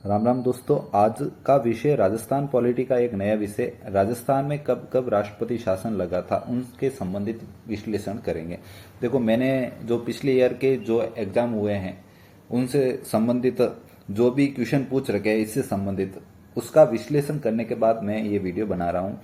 राम राम दोस्तों, आज का विषय राजस्थान पॉलिटी का एक नया विषय राजस्थान में कब कब राष्ट्रपति शासन लगा था उनके संबंधित विश्लेषण करेंगे। देखो, मैंने जो पिछले ईयर के जो एग्जाम हुए हैं उनसे संबंधित जो भी क्वेश्चन पूछ रखे हैं इससे संबंधित उसका विश्लेषण करने के बाद मैं ये वीडियो बना रहा हूँ।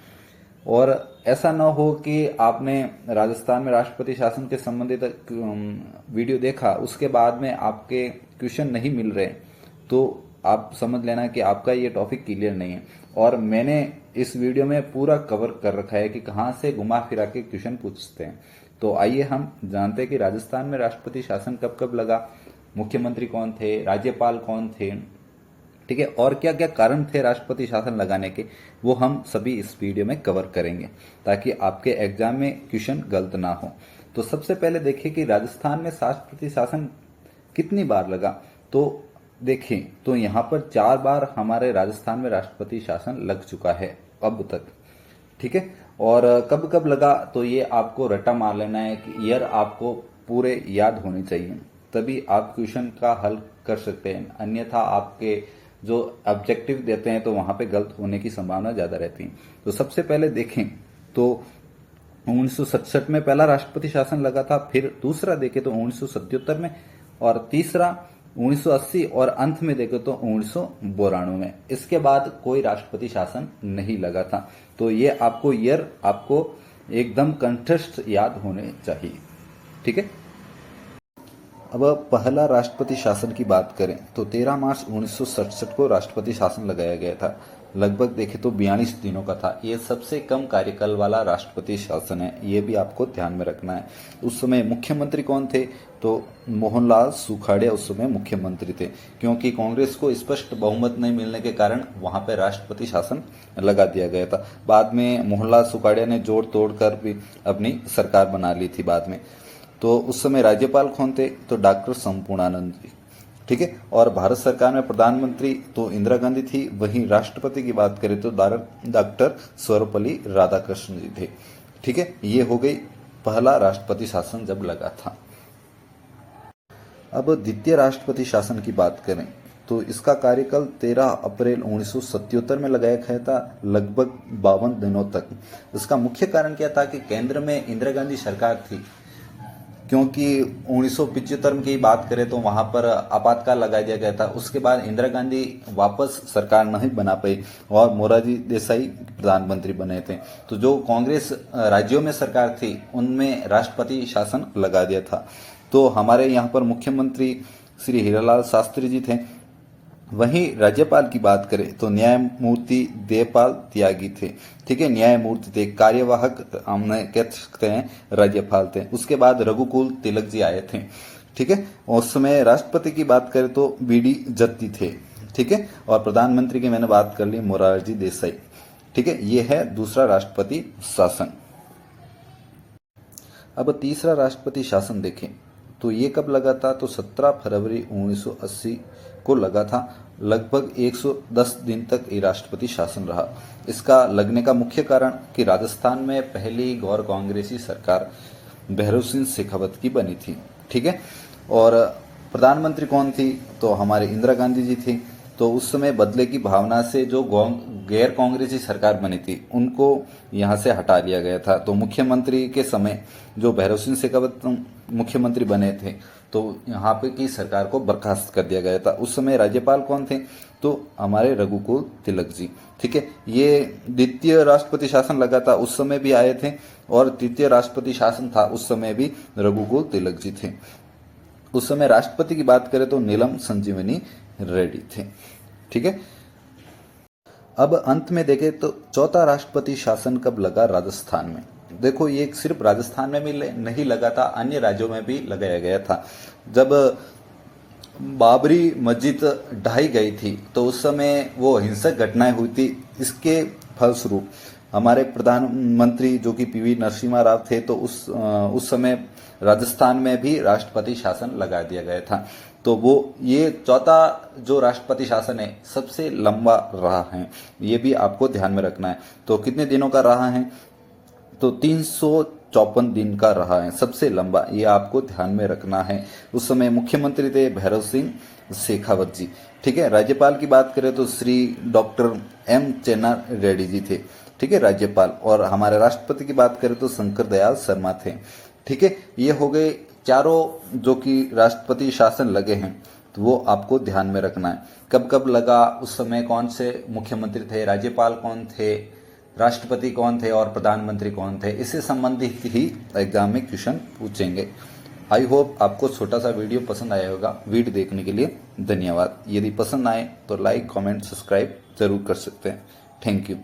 और ऐसा न हो कि आपने राजस्थान में राष्ट्रपति शासन के संबंधित वीडियो देखा, उसके बाद में आपके क्वेश्चन नहीं मिल रहे, तो आप समझ लेना कि आपका ये टॉपिक क्लियर नहीं है। और मैंने इस वीडियो में पूरा कवर कर रखा है कि कहाँ से घुमा फिरा के क्वेश्चन पूछते हैं। तो आइए हम जानते हैं कि राजस्थान में राष्ट्रपति शासन कब कब लगा, मुख्यमंत्री कौन थे, राज्यपाल कौन थे, ठीक है, और क्या क्या कारण थे राष्ट्रपति शासन लगाने के, वो हम सभी इस वीडियो में कवर करेंगे ताकि आपके एग्जाम में क्वेश्चन गलत ना हो। तो सबसे पहले देखिए कि राजस्थान में राष्ट्रपति शासन कितनी बार लगा। तो देखें तो यहाँ पर 4 बार हमारे राजस्थान में राष्ट्रपति शासन लग चुका है अब तक, ठीक है। और कब कब लगा तो ये आपको रट्टा मार लेना है कि ईयर आपको पूरे याद होने चाहिए, तभी आप क्वेश्चन का हल कर सकते हैं। अन्यथा आपके जो ऑब्जेक्टिव देते हैं तो वहां पे गलत होने की संभावना ज्यादा रहती है। तो सबसे पहले देखें तो 1967 में पहला राष्ट्रपति शासन लगा था, फिर दूसरा देखें तो 1977 में, और तीसरा 1980, और अंत में देखें तो 1992 में। इसके बाद कोई राष्ट्रपति शासन नहीं लगा था। तो ये आपको ईयर आपको एकदम कंठस्थ याद होने चाहिए, ठीक है। अब पहला राष्ट्रपति शासन की बात करें तो 13 मार्च 1967 को राष्ट्रपति शासन लगाया गया था। लगभग देखें तो 42 दिनों का था। ये सबसे कम कार्यकाल वाला राष्ट्रपति शासन है, ये भी आपको ध्यान में रखना है। उस समय मुख्यमंत्री कौन थे तो मोहनलाल सुखाड़िया उस समय मुख्यमंत्री थे, क्योंकि कांग्रेस को स्पष्ट बहुमत नहीं मिलने के कारण वहां पर राष्ट्रपति शासन लगा दिया गया था। बाद में मोहनलाल सुखाड़िया ने जोड़ तोड़ कर भी अपनी सरकार बना ली थी बाद में। तो उस समय राज्यपाल कौन थे तो डॉक्टर संपूर्णानंद जी, ठीक है। और भारत सरकार में प्रधानमंत्री तो इंदिरा गांधी थी। वहीं राष्ट्रपति की बात करें तो डॉक्टर सर्वपल्ली राधाकृष्णन जी थे, ठीक है। ये हो गई पहला राष्ट्रपति शासन जब लगा था। अब द्वितीय राष्ट्रपति शासन की बात करें तो इसका कार्यकाल 13 अप्रैल 1977 में लगाया गया था, लगभग 52 दिनों तक। इसका मुख्य कारण क्या था कि केंद्र में इंदिरा गांधी सरकार थी, क्योंकि 1975 की बात करें तो वहां पर आपातकाल लगा दिया गया था। उसके बाद इंदिरा गांधी वापस सरकार नहीं बना पाई और मोरारजी देसाई प्रधानमंत्री बने थे। तो जो कांग्रेस राज्यों में सरकार थी उनमें राष्ट्रपति शासन लगा दिया था। तो हमारे यहाँ पर मुख्यमंत्री श्री हीरालाल शास्त्री जी थे। वहीं राज्यपाल की बात करें तो न्यायमूर्ति देवपाल त्यागी थे, ठीक है। न्यायमूर्ति थे, कार्यवाहक हम कह सकते हैं राज्यपाल थे। उसके बाद रघुकुल तिलक जी आए थे, ठीक है। उस समय राष्ट्रपति की बात करें तो बीडी जत्ती थे, ठीक है। और प्रधानमंत्री की मैंने बात कर ली मोरारजी देसाई, ठीक है। यह है दूसरा राष्ट्रपति शासन। अब तीसरा राष्ट्रपति शासन देखें तो ये कब लगा था तो 17 फरवरी 1980 को लगा था। लगभग 110 दिन तक ये राष्ट्रपति शासन रहा। इसका लगने का मुख्य कारण कि राजस्थान में पहली गैर कांग्रेसी सरकार भैरव सिंह शेखावत की बनी थी, ठीक है। और प्रधानमंत्री कौन थी तो हमारे इंदिरा गांधी जी थी। तो उस समय बदले की भावना से जो गैर कांग्रेसी सरकार बनी थी उनको यहाँ से हटा लिया गया था। तो मुख्यमंत्री के समय जो भैरव सिंह शेखावत मुख्यमंत्री बने थे तो यहाँ पे की सरकार को बर्खास्त कर दिया गया था। उस समय राज्यपाल कौन थे तो हमारे रघुकुल तिलक जी, ठीक है। ये द्वितीय राष्ट्रपति शासन लगा था, उस समय भी आए थे, और तृतीय राष्ट्रपति शासन था उस समय भी रघुकुल तिलक जी थे। उस समय राष्ट्रपति की बात करें तो नीलम संजीवनी रेड्डी थे, ठीक है। अब अंत में देखें तो चौथा राष्ट्रपति शासन कब लगा राजस्थान में। देखो, ये सिर्फ राजस्थान में भी नहीं लगा था, अन्य राज्यों में भी लगाया गया था। जब बाबरी मस्जिद ढाई गई थी तो उस समय वो हिंसक घटनाएं हुई थी। इसके फलस्वरूप हमारे प्रधानमंत्री जो कि पीवी नरसिम्हा राव थे तो उस समय राजस्थान में भी राष्ट्रपति शासन लगा दिया गया था। तो वो ये चौथा जो राष्ट्रपति शासन है सबसे लंबा रहा है, ये भी आपको ध्यान में रखना है। तो कितने दिनों का रहा है तो 54 दिन का रहा है, सबसे लंबा, ये आपको ध्यान में रखना है। उस समय मुख्यमंत्री थे भैरव सिंह शेखावत जी। ठीक है, राज्यपाल की बात करें तो श्री डॉक्टर एम चेन्ना रेड्डी जी थे। ठीक है, राज्यपाल। और हमारे राष्ट्रपति की बात करें तो शंकर दयाल शर्मा थे। ठीक है, ये हो गए चारों जो कि राष्ट्रपति शासन लगे हैं, तो वो आपको ध्यान में रखना है। कब कब लगा, उस समय कौन से मुख्यमंत्री थे, राज्यपाल कौन थे, राष्ट्रपति कौन थे और प्रधानमंत्री कौन थे, इससे संबंधित ही एग्जाम में क्वेश्चन पूछेंगे। आई होप आपको छोटा सा वीडियो पसंद आया होगा। वीडियो देखने के लिए धन्यवाद। यदि पसंद आए तो लाइक, कमेंट, सब्सक्राइब जरूर कर सकते हैं। Thank you.